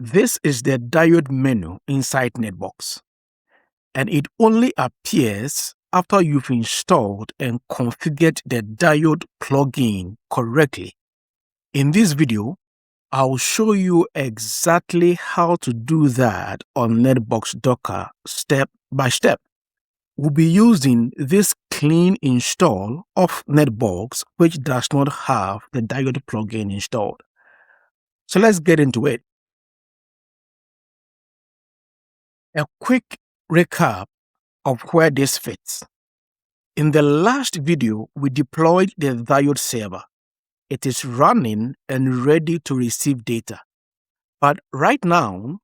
This is the diode menu inside NetBox, and it only appears after you've installed and configured the diode plugin correctly. In this video, I'll show you exactly how to do that on NetBox Docker step by step. We'll be using this clean install of NetBox, which does not have the diode plugin installed. So let's get into it. A quick recap of where this fits. In the last video, we deployed the diode server. It is running and ready to receive data. But right now,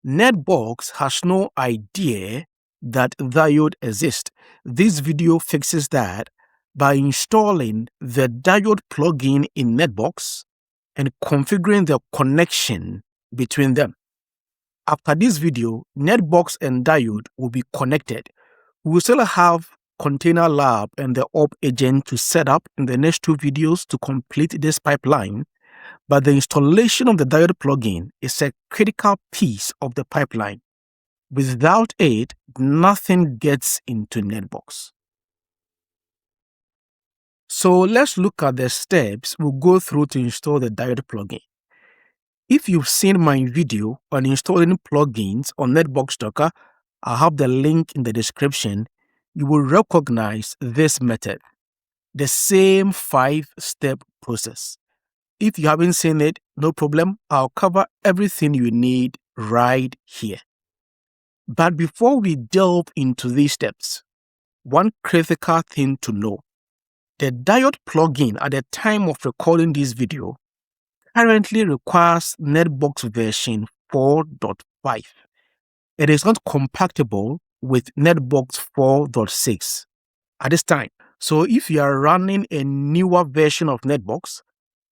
NetBox has no idea that diode exists. This video fixes that by installing the diode plugin in NetBox and configuring the connection between them. After this video, NetBox and Diode will be connected. We will still have Container Lab and the op agent to set up in the next two videos to complete this pipeline, but the installation of the diode plugin is a critical piece of the pipeline. Without it, nothing gets into NetBox. So let's look at the steps we'll go through to install the diode plugin. If you've seen my video on installing plugins on NetBox Docker, I'll have the link in the description. You will recognize this method, the same 5-step process. If you haven't seen it, no problem. I'll cover everything you need right here. But before we delve into these steps, one critical thing to know. The diode plugin at the time of recording this video currently requires NetBox version 4.5. It is not compatible with NetBox 4.6 at this time. So if you are running a newer version of NetBox,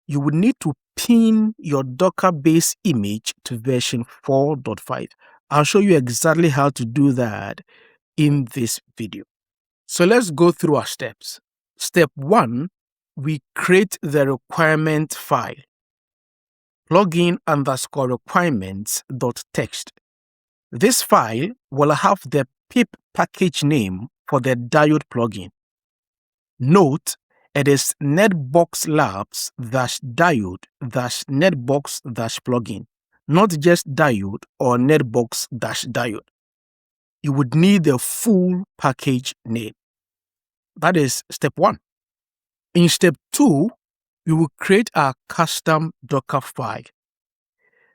you would need to pin your Docker-based image to version 4.5. I'll show you exactly how to do that in this video. So let's go through our steps. Step 1, we create the requirement file. Plugin_requirements.txt. This file will have the pip package name for the diode plugin. Note, it is NetBox Labs-diode-netbox-plugin, not just diode or NetBox-diode. You would need the full package name. That is step 1. In step 2, we will create our custom Docker file.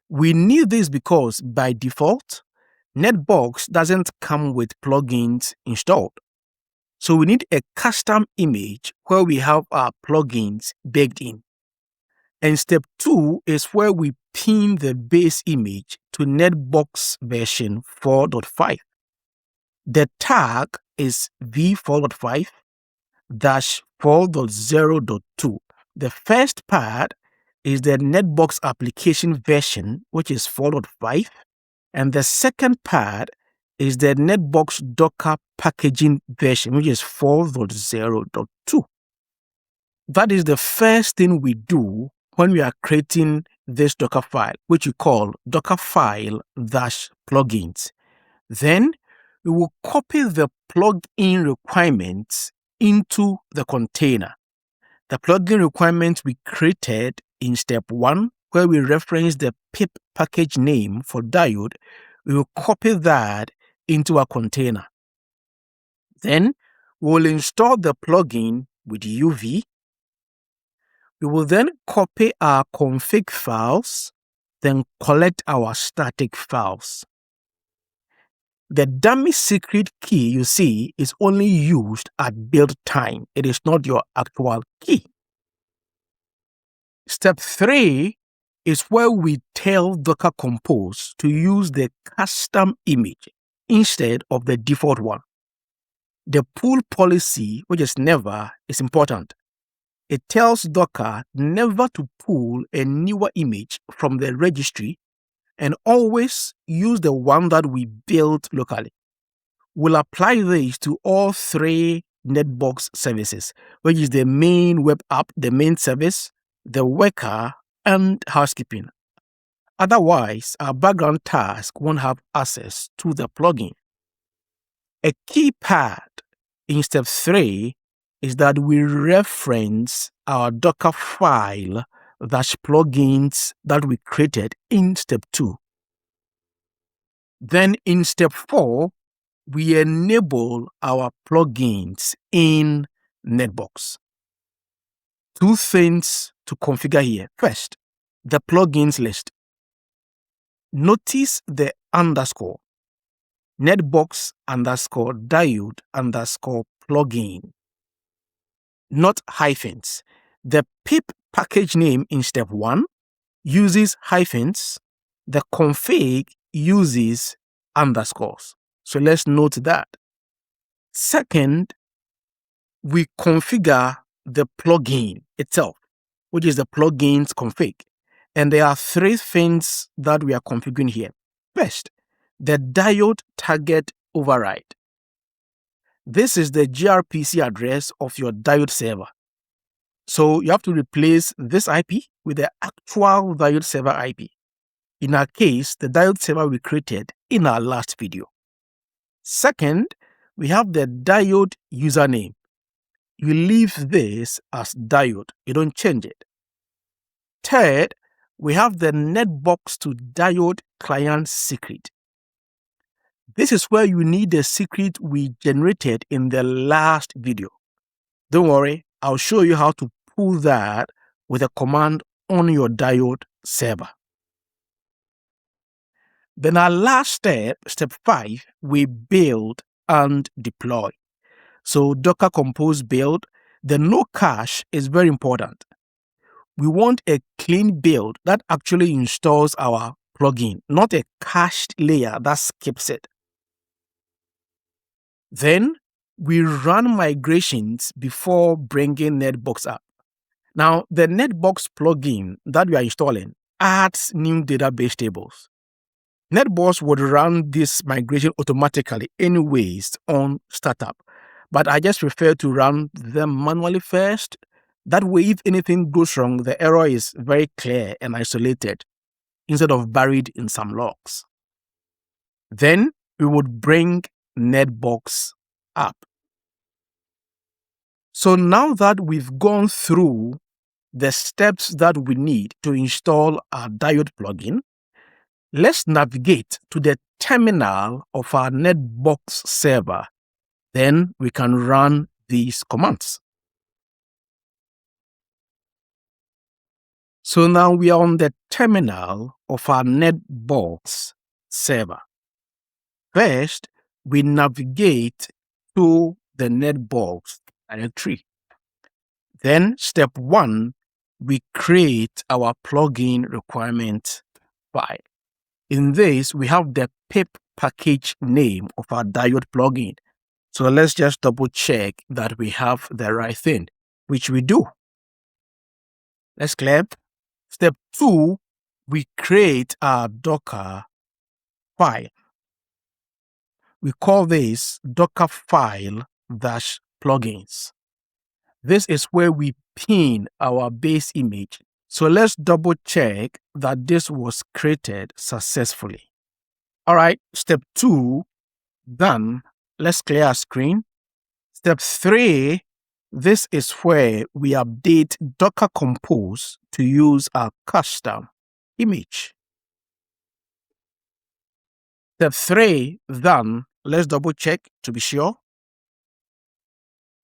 We need this because by default, NetBox doesn't come with plugins installed. So we need a custom image where we have our plugins baked in. And step 2 is where we pin the base image to NetBox version 4.5. The tag is v4.5-4.0.2. The first part is the NetBox application version, which is 4.5, and the second part is the NetBox Docker packaging version, which is 4.0.2. That is the first thing we do when we are creating this Docker file, which we call Dockerfile-plugins. Then we will copy the plugin requirements into the container. The plugin requirements we created in step 1, where we reference the pip package name for diode, we will copy that into a container. Then we will install the plugin with UV. We will then copy our config files, then collect our static files. The dummy secret key you see is only used at build time. It is not your actual key. Step 3 is where we tell Docker Compose to use the custom image instead of the default one. The pull policy, which is never, is important. It tells Docker never to pull a newer image from the registry and always use the one that we built locally. We'll apply this to all 3 NetBox services, which is the main web app, the main service, the worker, and housekeeping. Otherwise, our background task won't have access to the plugin. A key part in step 3 is that we reference our Docker file -plugins that we created in step 2. Then in step 4, we enable our plugins in NetBox. 2 things to configure here. First, the plugins list. Notice the underscore, NetBox _Diode _plugin, not hyphens. The pip package name in step 1 uses hyphens. The config uses underscores. So let's note that. Second, we configure the plugin itself, which is the plugins config. And there are 3 things that we are configuring here. First, the diode target override. This is the gRPC address of your diode server. So you have to replace this IP with the actual diode server IP. In our case, the diode server we created in our last video. Second, we have the diode username. You leave this as diode. You don't change it. Third, we have the NetBox to Diode client secret. This is where you need the secret we generated in the last video. Don't worry, I'll show you how to pull that with a command on your diode server. Then our last step, step 5, we build and deploy. So Docker Compose build, the no cache is very important. We want a clean build that actually installs our plugin, not a cached layer that skips it. Then we run migrations before bringing NetBox up. Now, the NetBox plugin that we are installing adds new database tables. NetBox would run this migration automatically anyways on startup, but I just prefer to run them manually first. That way, if anything goes wrong, the error is very clear and isolated instead of buried in some logs. Then we would bring NetBox up. So now that we've gone through the steps that we need to install our diode plugin, let's navigate to the terminal of our NetBox server. Then we can run these commands. So now we are on the terminal of our NetBox server. First, we navigate to the NetBox directory. Then, step 1, we create our plugin requirement file. In this, we have the pip package name of our diode plugin. So let's just double check that we have the right thing, which we do. Let's clap. Step 2, we create our Docker file. We call this Docker file -plugins. This is where we pin our base image. So let's double check that this was created successfully. All right, step 2, done. Let's clear our screen. Step 3, this is where we update Docker Compose to use our custom image. Step 3, done. Let's double check to be sure.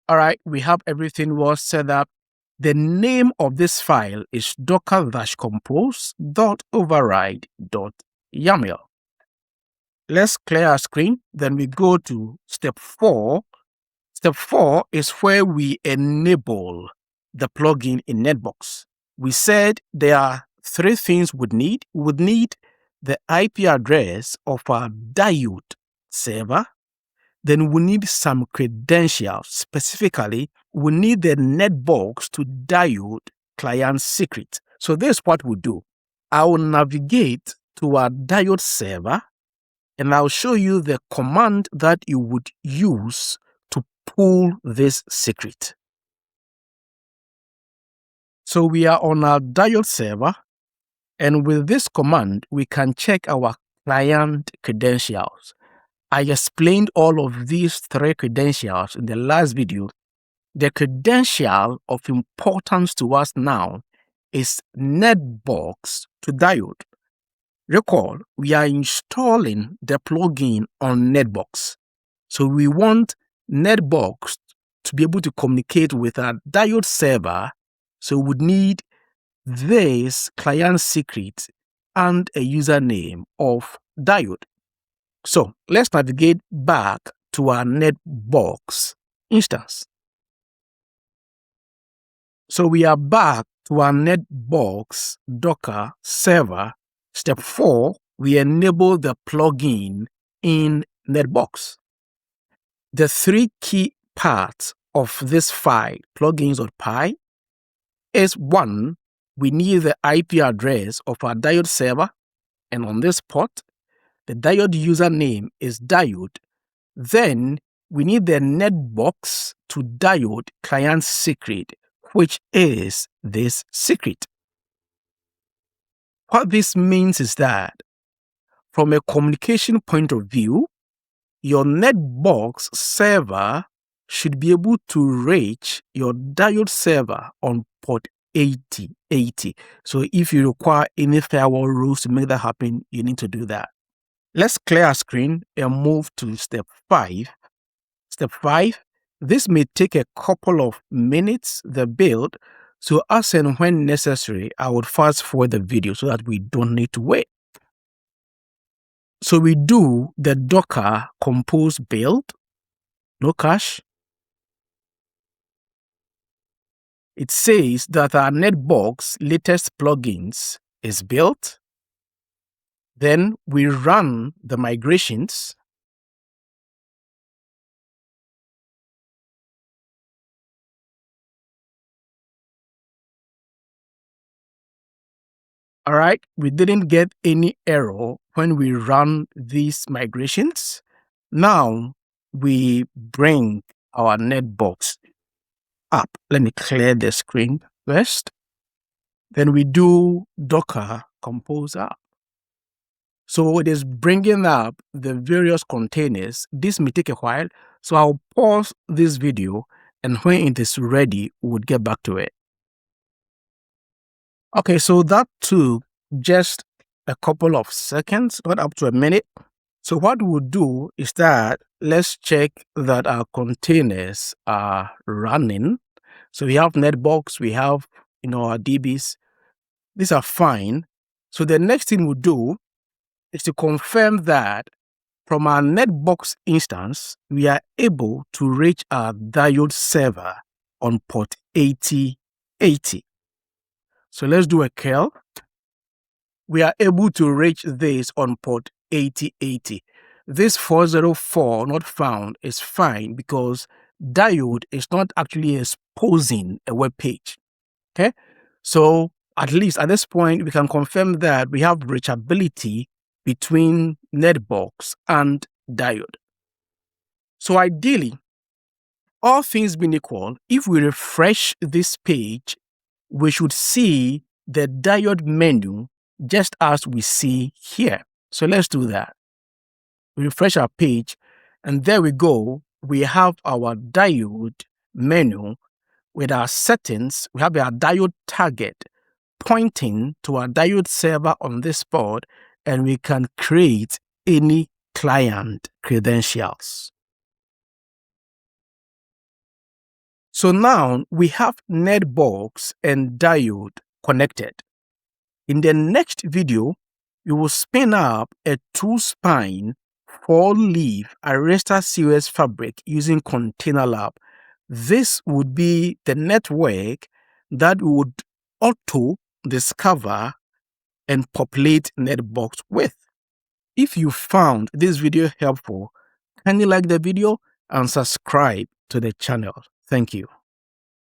All right, we have everything well set up. The name of this file is docker-compose.override.yaml. Let's clear our screen. Then we go to step 4. Step 4 is where we enable the plugin in NetBox. We said there are 3 things we need. We would need the IP address of our diode server. Then we need some credentials. Specifically, we need the NetBox to Diode client secret. So this is what we do. I will navigate to our diode server, and I'll show you the command that you would use to pull this secret. So we are on our diode server, And with this command, we can check our client credentials. I explained all of these 3 credentials in the last video. The credential of importance to us now is NetBox to Diode. Recall, we are installing the plugin on NetBox. So we want NetBox to be able to communicate with our diode server. So we would need this client secret and a username of diode. So let's navigate back to our NetBox instance. So we are back to our NetBox Docker server. Step 4, we enable the plugin in NetBox. The 3 key parts of this file, plugins.py, is 1, we need the IP address of our diode server, and on this port, the diode username is diode. Then we need the NetBox to Diode client secret, which is this secret. What this means is that from a communication point of view, your NetBox server should be able to reach your diode server on port 8080. So if you require any firewall rules to make that happen, you need to do that. Let's clear our screen and move to step 5. Step 5, this may take a couple of minutes, the build, so as and when necessary, I would fast forward the video so that we don't need to wait. So we do the Docker compose build, no cache. It says that our NetBox latest plugins is built. Then we run the migrations. All right, we didn't get any error when we run these migrations. Now we bring our NetBox up. Let me clear the screen first. Then we do Docker compose up. So it is bringing up the various containers. This may take a while, so I'll pause this video, and when it is ready, we'll get back to it. Okay, so that took just a couple of seconds, not up to a minute. So what we'll do is that let's check that our containers are running. So we have NetBox, we have our DBs. These are fine. So the next thing we'll do is to confirm that from our NetBox instance, we are able to reach our diode server on port 8080. So let's do a curl. We are able to reach this on port 8080. This 404 not found is fine because diode is not actually exposing a web page. Okay, so at least at this point, we can confirm that we have reachability between NetBox and diode. So ideally, all things being equal, if we refresh this page, we should see the diode menu just as we see here. So let's do that. We refresh our page, and there we go. We have our diode menu with our settings. We have our diode target pointing to our diode server on this board, and we can create any client credentials. So now we have NetBox and diode connected. In the next video, we will spin up a 2-spine 4-leaf Arista series fabric using ContainerLab. This would be the network that we would auto discover and populate NetBox with. If you found this video helpful, kindly like the video and subscribe to the channel. Thank you.